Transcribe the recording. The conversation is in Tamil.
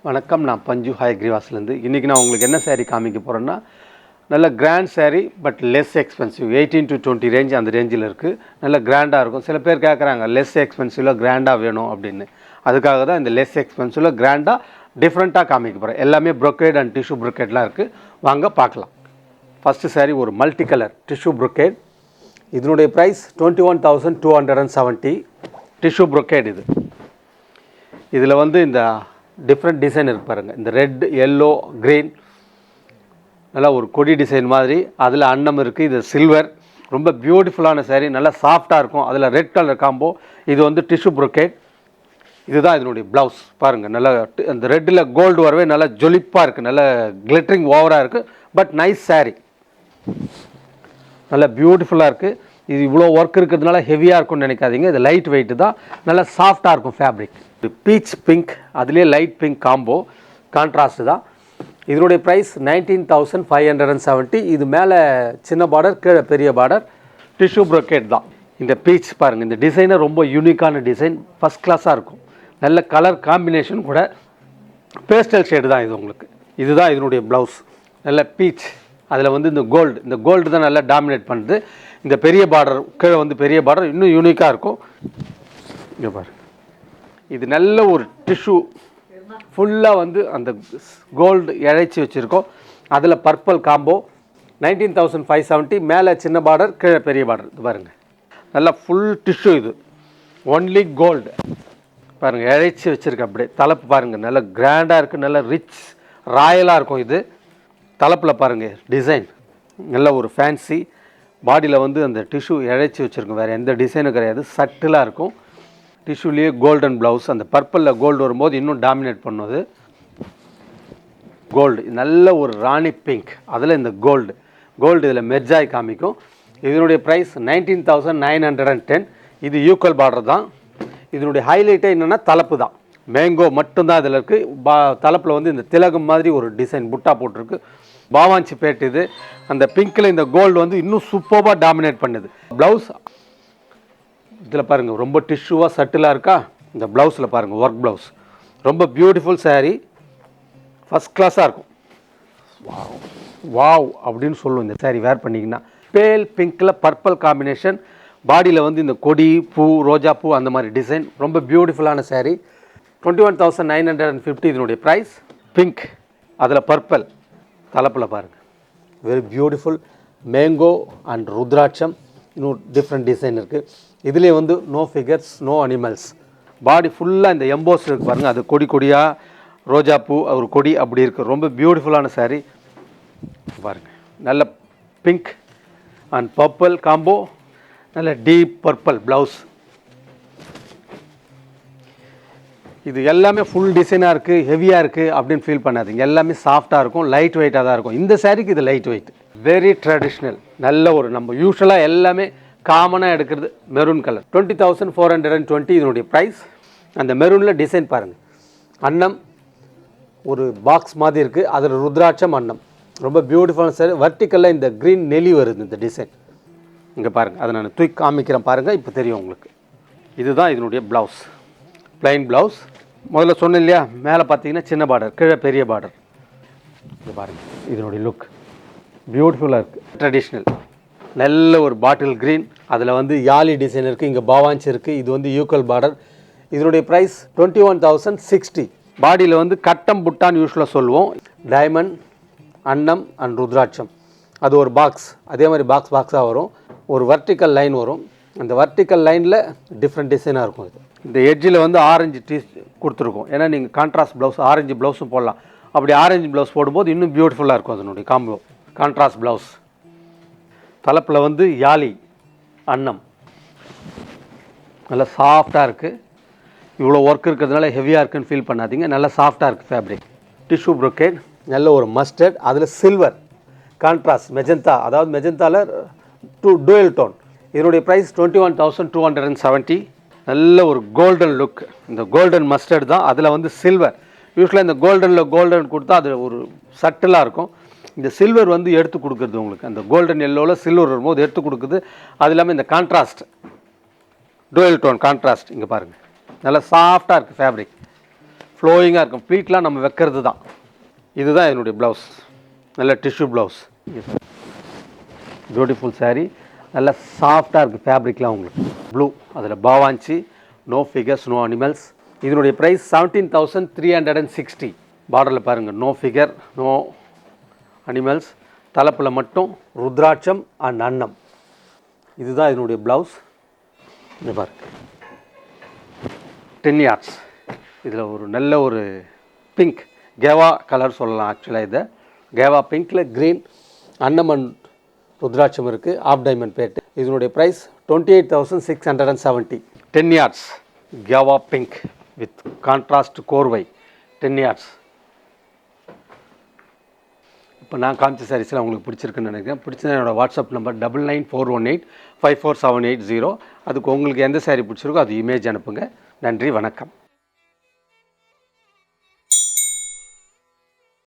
வணக்கம், நான் பஞ்சு ஹயக்ரிவாஸ்லேருந்து. இன்றைக்கி நான் உங்களுக்கு என்ன சேரீ காமிக்க போகிறேன்னா, நல்ல grand sari but less expensive. 18 to 20 range, அந்த ரேஞ்சில் இருக்குது. நல்ல கிராண்டாக இருக்கும். சில பேர் கேட்குறாங்க லெஸ் எக்ஸ்பென்சிவில் கிராண்டாக வேணும் அப்படின்னு. அதுக்காக தான் இந்த லெஸ் எக்ஸ்பென்சிவில் கிராண்டாக டிஃப்ரெண்ட்டாக காமிக்க போகிறேன். எல்லாமே ப்ரொக்கேட் அண்ட் டிஷ்யூ ப்ரொக்கேட்லாம் இருக்குது. வாங்க பார்க்கலாம். ஃபஸ்ட்டு சேரீ ஒரு மல்டி கலர் டிஷ்யூ ப்ரொக்கேட். இதனுடைய ப்ரைஸ் 21,270. டிஷ்யூ ப்ரொக்கேட் இது. இதில் வந்து இந்த டிஃப்ரெண்ட் டிசைன் இருக்குது பாருங்கள். இந்த ரெட், எல்லோ, க்ரீன், நல்லா ஒரு கொடி டிசைன் மாதிரி. அதில் அன்னம் இருக்குது. இது சில்வர். ரொம்ப பியூட்டிஃபுல்லான சேரீ. நல்லா சாஃப்டாக இருக்கும். அதில் ரெட் கலர் காம்போ. இது வந்து டிஷ்யூ ப்ரொக்கேட். இதுதான் இதனுடைய ப்ளவுஸ் பாருங்கள். நல்லா அந்த ரெட்டில் கோல்டு வரவே நல்லா ஜொலிப்பாக இருக்குது. நல்லா கிளிட்டரிங் ஓவராக இருக்குது. But nice sari. நல்லா பியூட்டிஃபுல்லாக இருக்குது. இது இவ்வளோ ஒர்க் இருக்கிறதுனால ஹெவியாக இருக்கும்னு நினைக்காதீங்க. இது லைட் வெயிட்டு தான். நல்லா சாஃப்டாக இருக்கும் ஃபேப்ரிக். இது பீச் பிங்க், அதுலேயே லைட் பிங்க் காம்போ, கான்ட்ராஸ்ட் தான். இதனுடைய ப்ரைஸ் 19,570. இது மேலே சின்ன பார்டர், கீழே பெரிய பார்டர். டிஷ்யூ ப்ரொக்கேட் தான். இந்த பீச் பாருங்கள். இந்த டிசைனை ரொம்ப யூனிக்கான டிசைன். ஃபஸ்ட் கிளாஸாக இருக்கும். நல்ல கலர் காம்பினேஷன் கூட. பேஸ்டல் ஷேடு தான் இது உங்களுக்கு. இதுதான் இதனுடைய ப்ளவுஸ். நல்ல பீச். அதில் வந்து இந்த கோல்டு தான் நல்லா டாமினேட் பண்ணுது. இந்த பெரிய பார்டர், கீழே வந்து பெரிய பார்டர் இன்னும் யூனிக்காக இருக்கும். இங்கே பாரு. இது நல்ல ஒரு டிஷ்யூ ஃபுல்லாக வந்து அந்த கோல்டு இழைச்சி வச்சுருக்கோம். அதில் பர்பிள் காம்போ. 19,570. மேலே சின்ன பார்டர், கீழே பெரிய பார்டர். இது பாருங்கள். நல்லா ஃபுல் டிஷ்யூ. இது ஒன்லி கோல்டு பாருங்கள். இழைச்சி வச்சுருக்கேன் அப்படியே. தலைப்பு பாருங்கள். நல்லா கிராண்டாக இருக்குது. நல்லா ரிச் ராயலாக இருக்கும். இது தலைப்பில் பாருங்கள் டிசைன். நல்ல ஒரு ஃபேன்சி. பாடியில் வந்து அந்த டிஷ்யூ இழைச்சி வச்சுருக்கோம். வேறு எந்த டிசைனும் கிடையாது. சட்டிலாக இருக்கும். டிஷ்யூலேயே கோல்டன் ப்ளவுஸ். அந்த பர்பிளில் கோல்டு வரும்போது இன்னும் டாமினேட் பண்ணுவது. கோல்டு நல்ல ஒரு ராணி பிங்க். அதில் இந்த கோல்டு இதில் மெர்ஜாய் காமிக்கும். இதனுடைய ப்ரைஸ் 19,910. இது ஈக்குவல் பார்டர் தான். இதனுடைய ஹைலைட்டே என்னென்னா தலைப்பு தான். மேங்கோ மட்டும்தான் இதில் இருக்குது. தலைப்பில் வந்து இந்த திலகம் மாதிரி ஒரு டிசைன் புட்டா போட்டிருக்கு. பாவாஞ்சி பேட். இது அந்த பிங்க்கில் இந்த கோல்டு வந்து இன்னும் சூப்பராக டாமினேட் பண்ணுது. ப்ளவுஸ் இதில் பாருங்கள். ரொம்ப டிஷ்யூவாக சட்டிலாக இருக்கா. இந்த ப்ளவுஸில் பாருங்கள். Work blouse. ரொம்ப பியூட்டிஃபுல் சேரீ. ஃபஸ்ட் கிளாஸாக இருக்கும். வாவ் அப்படின்னு சொல்லுவோம் இந்த சேரீ வேர் பண்ணிங்கன்னா. பேல் பிங்க்கில் பர்பிள் காம்பினேஷன். பாடியில் வந்து இந்த கொடி பூ, ரோஜா பூ அந்த மாதிரி டிசைன். ரொம்ப பியூட்டிஃபுல்லான சேரீ. 21,950. இதனுடைய ப்ரைஸ். பிங்க், அதில் பர்பிள். தலைப்பில் பாருங்கள். Very beautiful. மேங்கோ அண்ட் ருத்ராட்சம். இன்னும் டிஃப்ரெண்ட் டிசைன் இருக்குது. இதுலேயே வந்து நோ ஃபிகர்ஸ், நோ அனிமல்ஸ். பாடி ஃபுல்லாக இந்த எம்போஸ் இருக்குது பாருங்கள். அது கொடியாக ரோஜாப்பூ ஒரு கொடி அப்படி இருக்குது. ரொம்ப பியூட்டிஃபுல்லான சாரீ பாருங்கள். நல்ல பிங்க் அண்ட் பர்பிள் காம்போ. நல்ல டீப் பர்பிள் ப்ளவுஸ். இது எல்லாமே ஃபுல் டிசைனாக இருக்குது, ஹெவியாக இருக்குது அப்படின்னு ஃபீல் பண்ணாதீங்க. எல்லாமே சாஃப்டாக இருக்கும், லைட் வெயிட்டாக தான் இருக்கும். இந்த சாரீக்கு இது லைட் வெயிட். Very traditional. நல்ல ஒரு நம்ம யூஸ்வலாக எல்லாமே காமனாக எடுக்கிறது மெரூன் கலர். 20,420 இதனுடைய ப்ரைஸ். அந்த மெரூனில் டிசைன் பாருங்கள். அன்னம் ஒரு பாக்ஸ் மாதிரி இருக்குது. அதில் ருத்ராட்சம் அன்னம். ரொம்ப பியூட்டிஃபுல்லான சாரி. வர்டிக்கலில் இந்த க்ரீன் நெலி வருது இந்த டிசைன். இங்கே பாருங்கள். அதை நான் தூக்கி காமிக்கிறேன் பாருங்கள். இப்போ தெரியும் உங்களுக்கு. இதுதான் இதனுடைய ப்ளவுஸ். Plain blouse. முதல்ல சொன்னேன் இல்லையா, மேலே பார்த்தீங்கன்னா சின்ன பார்டர், கீழே பெரிய பார்டர். இது பாருங்கள். இதனுடைய லுக் பியூட்டிஃபுல்லாக இருக்குது. ட்ரெடிஷ்னல். நல்ல ஒரு பாட்டில் க்ரீன். அதில் வந்து யாலி டிசைன் இருக்குது. இங்கே பாவாஞ்சி இருக்குது. இது வந்து ஈக்குவல் பார்டர். இதனுடைய ப்ரைஸ் 21,060. பாடியில் வந்து கட்டம் புட்டான்னு யூஸ்வலாக சொல்லுவோம். டைமண்ட், அன்னம் அண்ட் ருத்ராட்சம். அது ஒரு பாக்ஸ். அதே மாதிரி பாக்ஸாக வரும். ஒரு வர்டிக்கல் லைன் வரும். அந்த வர்டிக்கல் லைனில் டிஃப்ரெண்ட் டிசைனாக இருக்கும். இது இந்த எட்ஜில் வந்து ஆரஞ்சு கொடுத்துருக்கோம். ஏன்னா நீங்கள் கான்ட்ராஸ்ட் ப்ளவுஸ் ஆரஞ்சு ப்ளவுஸும் போடலாம். அப்படி ஆரஞ்சு ப்ளவுஸ் போடும்போது இன்னும் பியூட்டிஃபுல்லாக இருக்கும் அதனுடைய காம்போ. Contrast blouse. தலைப்பில் வந்து யாலி அன்னம். நல்லா சாஃப்டாக இருக்குது. இவ்வளோ ஒர்க் இருக்கிறதுனால ஹெவியாக இருக்குன்னு ஃபீல் பண்ணாதீங்க. நல்லா சாஃப்டாக இருக்குது ஃபேப்ரிக். டிஷ்யூ ப்ரொக்கேட், நல்ல ஒரு மஸ்டர்ட், அதில் சில்வர் கான்ட்ராஸ்ட் மெஜந்தா, அதாவது மெஜந்தாவில் டூயல் டோன். இதனுடைய ப்ரைஸ் 21,270. நல்ல ஒரு கோல்டன் லுக். இந்த கோல்டன் மஸ்டர்ட் தான், அதில் வந்து சில்வர். யூஸ்வலாக இந்த கோல்டன் கொடுத்தா அது ஒரு சட்டிலாக இருக்கும். இந்த சில்வர் வந்து எடுத்து கொடுக்குறது உங்களுக்கு, அந்த கோல்டன் எல்லோவில் சில்வர் வரும்போது எடுத்து கொடுக்குது. அது இல்லாமல் இந்த கான்ட்ராஸ்ட் டூயல் டோன் கான்ட்ராஸ்ட் இங்கே பாருங்கள், நல்லா சாஃப்டாக இருக்குது ஃபேப்ரிக், ஃப்ளோயிங்காக இருக்கும். ப்ளீட்லாம் நம்ம வைக்கிறது தான். இதுதான் என்னுடைய ப்ளவுஸ், நல்ல டிஷ்யூ ப்ளவுஸ். பியூட்டிஃபுல் சாரீ, நல்லா சாஃப்டாக இருக்குது ஃபேப்ரிக்லாம் உங்களுக்கு. ப்ளூ, அதில் பாவாஞ்சி, நோ ஃபிகர்ஸ் நோ அனிமல்ஸ். இதனுடைய ப்ரைஸ் 17,360. பார்டரில் பாருங்கள், நோ ஃபிகர் நோ அனிமல்ஸ், தலைப்பில் மட்டும் ருத்ராட்சம் அண்ட் அன்னம். இதுதான் இதனுடைய ப்ளவுஸ். இது பாருங்க, 10 yards. இதில் ஒரு நல்ல ஒரு பிங்க் கேவா கலர் சொல்லலாம். ஆக்சுவலாக இதை கேவா பிங்க்கில் க்ரீன் அன்னம் அண்ட் ருத்ராட்சம் இருக்குது. ஆஃப் டைமண்ட் பேட்டு. இதனுடைய ப்ரைஸ் 28,670. 10 yards கேவா பிங்க் வித் கான்ட்ராஸ்ட் கோர்வை, 10 yards. இப்போ நான் காமிச்ச சாரீஸ்லாம் உங்களுக்கு பிடிச்சிருக்குன்னு நினைக்கிறேன். பிடிச்சது என்னோடய வாட்ஸ்அப் நம்பர் 9941854780. அதுக்கு உங்களுக்கு எந்த சாரீ பிடிச்சிருக்கோ அது இமேஜ் அனுப்புங்க. நன்றி, வணக்கம்.